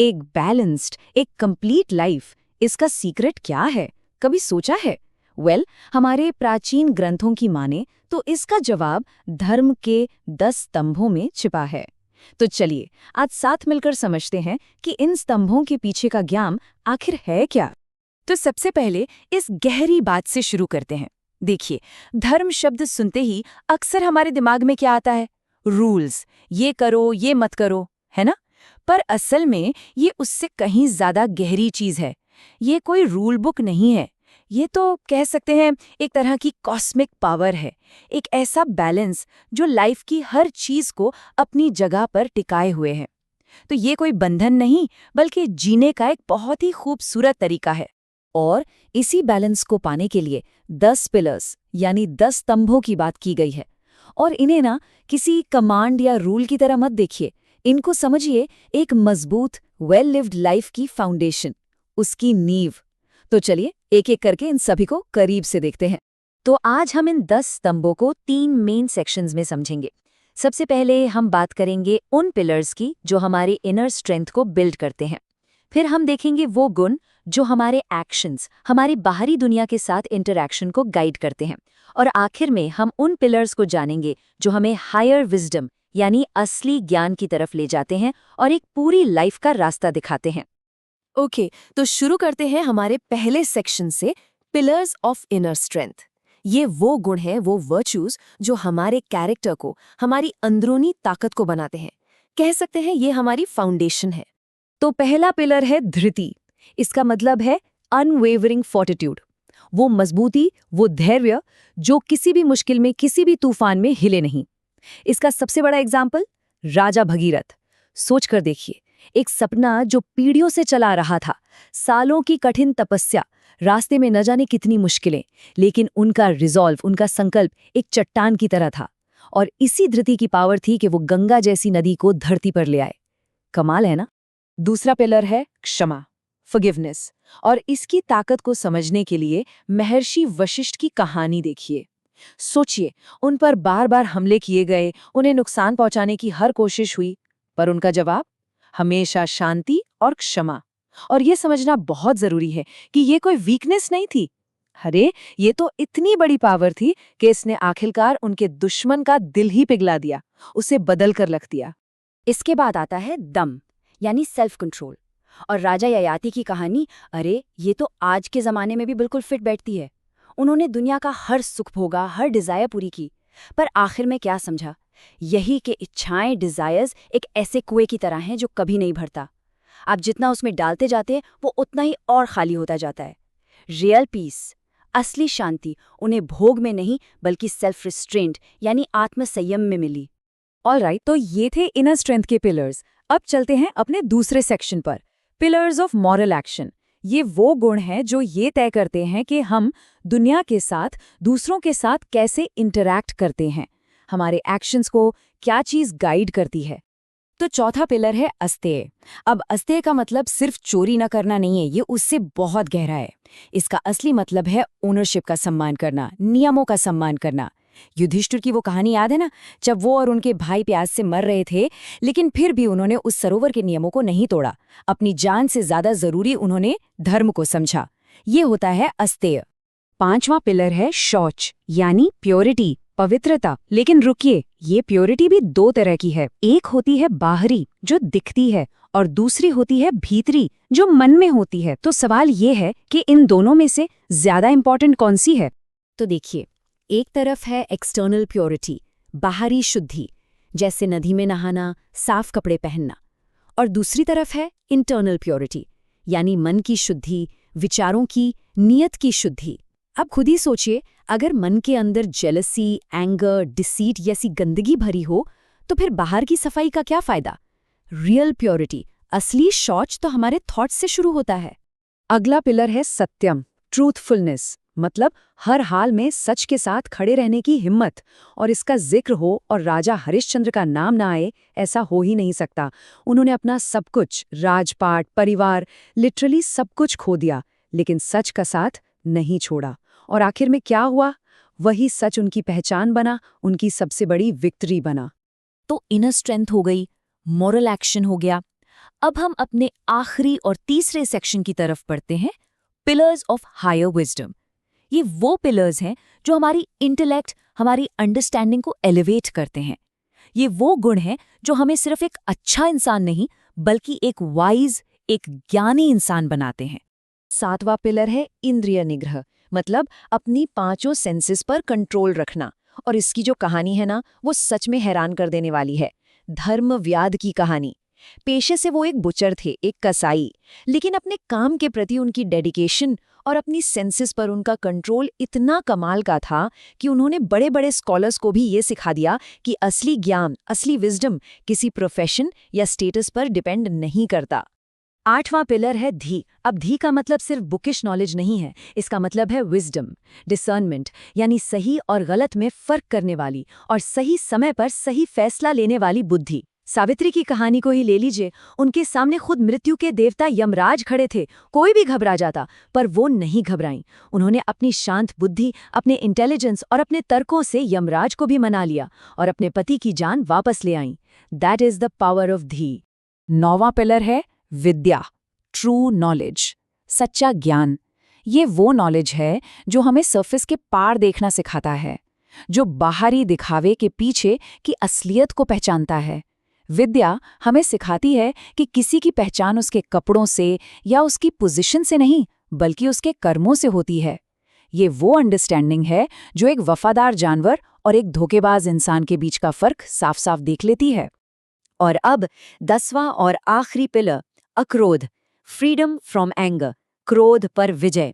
एक बैलेंस्ड, एक complete life, इसका सीक्रेट क्या है? कभी सोचा है? हमारे प्राचीन ग्रंथों की माने तो इसका जवाब धर्म के 10 स्तंभों में छिपा है। तो चलिए आज साथ मिलकर समझते हैं कि इन स्तंभों के पीछे का ज्ञान आखिर है क्या। तो सबसे पहले इस गहरी बात से शुरू करते हैं। देखिए, धर्म शब्द सुनते ही अक्सर हमारे दिमाग में क्या आता है? रूल्स, ये करो, ये मत करो, है ना? पर असल में ये उससे कहीं ज्यादा गहरी चीज है। ये कोई रूल बुक नहीं है। ये तो कह सकते हैं एक तरह की कॉस्मिक पावर है, एक ऐसा बैलेंस जो लाइफ की हर चीज को अपनी जगह पर टिकाए हुए है। तो ये कोई बंधन नहीं, बल्कि जीने का एक बहुत ही खूबसूरत तरीका है। और इसी बैलेंस को पाने के लिए 10 पिलर्स यानी 10 स्तंभों की बात की गई है। और इन्हें ना किसी कमांड या रूल की तरह मत देखिए, इनको समझिए एक मजबूत वेल लिव्ड लाइफ की फाउंडेशन, उसकी नींव। तो चलिए एक एक करके इन सभी को करीब से देखते हैं। तो आज हम इन 10 स्तंभों को 3 मेन सेक्शंस में समझेंगे। सबसे पहले हम बात करेंगे उन पिलर्स की जो हमारे इनर स्ट्रेंथ को बिल्ड करते हैं। फिर हम देखेंगे वो गुण जो हमारे एक्शंस, हमारी बाहरी दुनिया के साथ इंटरैक्शन को गाइड करते हैं। और आखिर में हम उन पिलर्स को जानेंगे जो हमें हायर विजडम यानी असली ज्ञान की तरफ ले जाते हैं और एक पूरी लाइफ का रास्ता दिखाते हैं। ओके, तो शुरू करते हैं हमारे पहले सेक्शन से, पिलर्स ऑफ इनर स्ट्रेंथ। ये वो गुण हैं, वो वर्च्यूज जो हमारे कैरेक्टर को, हमारी अंदरूनी ताकत को बनाते हैं। कह सकते हैं ये हमारी फाउंडेशन है। तो पहला पिलर है धृति। इसका मतलब है अनवेवरिंग फॉर्टिट्यूड, वो मजबूती, वो धैर्य जो किसी भी मुश्किल में, किसी भी तूफान में हिले नहीं। इसका सबसे बड़ा एग्जाम्पल राजा भगीरथ। सोच कर देखिए, एक सपना जो पीढ़ियों से चला रहा था, सालों की कठिन तपस्या, रास्ते में न जाने कितनी मुश्किलें, लेकिन उनका रिजॉल्व, उनका संकल्प एक चट्टान की तरह था। और इसी धृति की पावर थी कि वो गंगा जैसी नदी को धरती पर ले आए। कमाल है ना? दूसरा पिलर है क्षमा, फॉरगिवनेस। और इसकी ताकत को समझने के लिए महर्षि वशिष्ठ की कहानी देखिए। सोचिए, उन पर बार बार हमले किए गए, उन्हें नुकसान पहुंचाने की हर कोशिश हुई, पर उनका जवाब हमेशा शांति और क्षमा। और ये समझना बहुत जरूरी है कि ये कोई वीकनेस नहीं थी। अरे, ये तो इतनी बड़ी पावर थी कि इसने आखिरकार उनके दुश्मन का दिल ही पिघला दिया, उसे बदल कर रख दिया। इसके बाद आता है दम यानी सेल्फ कंट्रोल। और राजा ययाति की कहानी, अरे ये तो आज के जमाने में भी बिल्कुल फिट बैठती है। उन्होंने दुनिया का हर सुख भोगा, हर डिजायर पूरी की, पर आखिर में क्या समझा? यही कि इच्छाएं, डिजायर्स एक ऐसे कुएं की तरह हैं जो कभी नहीं भरता। आप जितना उसमें डालते जाते हैं वो उतना ही और खाली होता जाता है। रियल पीस, असली शांति उन्हें भोग में नहीं बल्कि सेल्फ रिस्ट्रेंट यानी आत्मसंयम में मिली। ऑलराइट, तो ये थे इनर स्ट्रेंथ के पिलर्स। अब चलते हैं अपने दूसरे सेक्शन पर, पिलर्स ऑफ मॉरल एक्शन। ये वो गुण हैं जो ये तय करते हैं कि हम दुनिया के साथ, दूसरों के साथ कैसे इंटरैक्ट करते हैं, हमारे एक्शंस को क्या चीज़ गाइड करती है। तो चौथा पिलर है अस्तेय। अब अस्तेय का मतलब सिर्फ चोरी न करना नहीं है, ये उससे बहुत गहरा है। इसका असली मतलब है ओनरशिप का सम्मान करना, नियमों का सम्मान करना। युधिष्ठिर की वो कहानी याद है ना, जब वो और उनके भाई प्यास से मर रहे थे, लेकिन फिर भी उन्होंने उस सरोवर के नियमों को नहीं तोड़ा। अपनी जान से ज्यादा जरूरी उन्होंने धर्म को समझा। ये होता है अस्तेय। पांचवा पिलर है शौच यानी प्योरिटी, पवित्रता। लेकिन रुकिए, ये प्योरिटी भी दो तरह की है। एक होती है बाहरी जो दिखती है, और दूसरी होती है भीतरी जो मन में होती है। तो सवाल ये है कि इन दोनों में से ज्यादा इंपॉर्टेंट कौन सी है? तो देखिए, एक तरफ है एक्सटर्नल प्योरिटी, बाहरी शुद्धि, जैसे नदी में नहाना, साफ कपड़े पहनना। और दूसरी तरफ है इंटरनल प्योरिटी, यानी मन की शुद्धि, विचारों की, नियत की शुद्धि। अब खुद ही सोचिए, अगर मन के अंदर जेलसी, एंगर, डिसीट जैसी गंदगी भरी हो, तो फिर बाहर की सफाई का क्या फायदा? रियल प्योरिटी, असली शौच तो हमारे थॉट्स से शुरू होता है। अगला पिलर है सत्यम, ट्रूथफुलनेस, मतलब हर हाल में सच के साथ खड़े रहने की हिम्मत। और इसका जिक्र हो और राजा हरिश्चंद्र का नाम ना आए, ऐसा हो ही नहीं सकता। उन्होंने अपना सब कुछ, राजपाट, परिवार, लिटरली सब कुछ खो दिया, लेकिन सच का साथ नहीं छोड़ा। और आखिर में क्या हुआ? वही सच उनकी पहचान बना, उनकी सबसे बड़ी विक्ट्री बना। तो इनर स्ट्रेंथ हो गई, मॉरल एक्शन हो गया, अब हम अपने आखिरी और तीसरे सेक्शन की तरफ बढ़ते हैं, पिलर्स ऑफ हायर विजडम। ये वो पिलर्स हैं जो हमारी इंटेलेक्ट, हमारी अंडरस्टैंडिंग को एलिवेट करते हैं। ये वो गुण हैं जो हमें सिर्फ एक अच्छा इंसान नहीं बल्कि एक वाइज, एक ज्ञानी इंसान बनाते हैं। 7वां पिलर है इंद्रिय निग्रह, मतलब अपनी 5 सेंसेस पर कंट्रोल रखना। और इसकी जो कहानी है ना, वो सच में हैरान कर देने वाली है। धर्मव्याध की कहानी। पेशे से वो एक बुचर थे, एक कसाई, लेकिन अपने काम के प्रति उनकी डेडिकेशन और अपनी सेंसेस पर उनका कंट्रोल इतना कमाल का था कि उन्होंने बड़े बड़े स्कॉलर्स को भी ये सिखा दिया कि असली ज्ञान, असली विजडम किसी प्रोफेशन या स्टेटस पर डिपेंड नहीं करता। 8वां पिलर है धी। अब धी का मतलब सिर्फ बुकिश नॉलेज नहीं है, इसका मतलब है विजडम, डिसर्नमेंट, यानी सही और गलत में फर्क करने वाली और सही समय पर सही फैसला लेने वाली बुद्धि। सावित्री की कहानी को ही ले लीजिए, उनके सामने खुद मृत्यु के देवता यमराज खड़े थे, कोई भी घबरा जाता, पर वो नहीं घबराईं। उन्होंने अपनी शांत बुद्धि, अपने इंटेलिजेंस और अपने तर्कों से यमराज को भी मना लिया और अपने पति की जान वापस ले आईं। That is the power of धी। 9वां पिलर है विद्या, ट्रू नॉलेज, सच्चा ज्ञान। ये वो नॉलेज है जो हमें सरफेस के पार देखना सिखाता है, जो बाहरी दिखावे के पीछे की असलियत को पहचानता है। विद्या हमें सिखाती है कि किसी की पहचान उसके कपड़ों से या उसकी पोजीशन से नहीं, बल्कि उसके कर्मों से होती है। ये वो अंडरस्टैंडिंग है जो एक वफादार जानवर और एक धोखेबाज इंसान के बीच का फर्क साफ साफ देख लेती है। और अब 10वां और आखिरी पिलर, अक्रोध, फ्रीडम फ्रॉम एंगर, क्रोध पर विजय।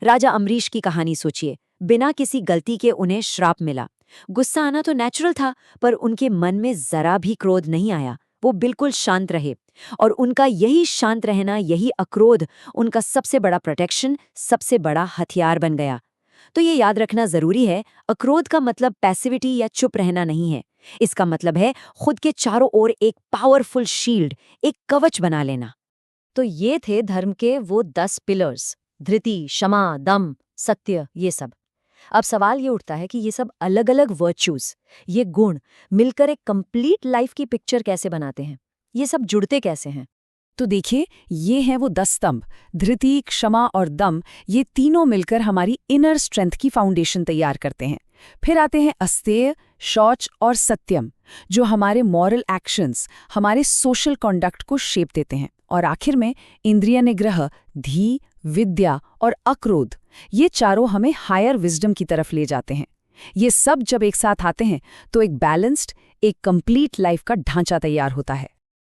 राजा अम्बरीश की कहानी सोचिए, बिना किसी गलती के उन्हें श्राप मिला। गुस्सा आना तो नेचुरल था, पर उनके मन में जरा भी क्रोध नहीं आया। वो बिल्कुल शांत रहे, और उनका यही शांत रहना, यही अक्रोध उनका सबसे बड़ा प्रोटेक्शन, सबसे बड़ा हथियार बन गया। तो ये याद रखना जरूरी है, अक्रोध का मतलब पैसिविटी या चुप रहना नहीं है। इसका मतलब है खुद के चारों ओर एक पावरफुल शील्ड, एक कवच बना लेना। तो ये थे धर्म के वो 10 पिलर्स, धृति, क्षमा, दम, सत्य, ये सब। अब सवाल ये उठता है कि ये सब अलग अलग वर्च्यूज, ये गुण मिलकर एक कंप्लीट लाइफ की पिक्चर कैसे बनाते हैं, ये सब जुड़ते कैसे हैं? तो देखिए, ये हैं वो 10 स्तंभ, धृति, क्षमा और दम। ये तीनों मिलकर हमारी इनर स्ट्रेंथ की फाउंडेशन तैयार करते हैं। फिर आते हैं अस्तेय, शौच और सत्यम, जो हमारे मॉरल एक्शंस, हमारे सोशल कॉन्डक्ट को शेप देते हैं। और आखिर में इंद्रिय निग्रह, धी, विद्या और अक्रोध, ये चारों हमें हायर विजडम की तरफ ले जाते हैं। ये सब जब एक साथ आते हैं तो एक बैलेंस्ड, एक कंप्लीट लाइफ का ढांचा तैयार होता है।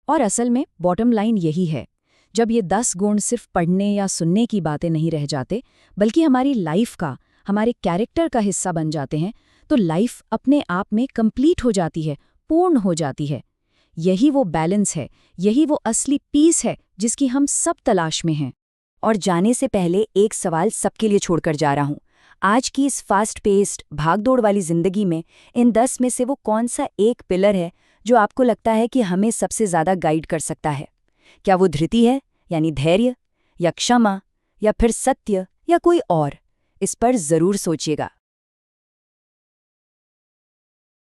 और असल में बॉटम लाइन यही है, जब ये 10 गुण सिर्फ पढ़ने या सुनने की बातें नहीं रह जाते, बल्कि हमारी लाइफ का, हमारे कैरेक्टर का हिस्सा बन जाते हैं, तो लाइफ अपने आप में कंप्लीट हो जाती है, पूर्ण हो जाती है। यही वो बैलेंस है, यही वो असली पीस है जिसकी हम सब तलाश में हैं। और जाने से पहले एक सवाल सबके लिए छोड़कर जा रहा हूं। आज की इस फास्ट पेस्ड, भागदौड़ वाली जिंदगी में इन 10 में से वो कौन सा एक पिलर है जो आपको लगता है कि हमें सबसे ज्यादा गाइड कर सकता है? क्या वो धृति है, यानी धैर्य, या क्षमा, या फिर सत्य, या कोई और? इस पर जरूर सोचिएगा।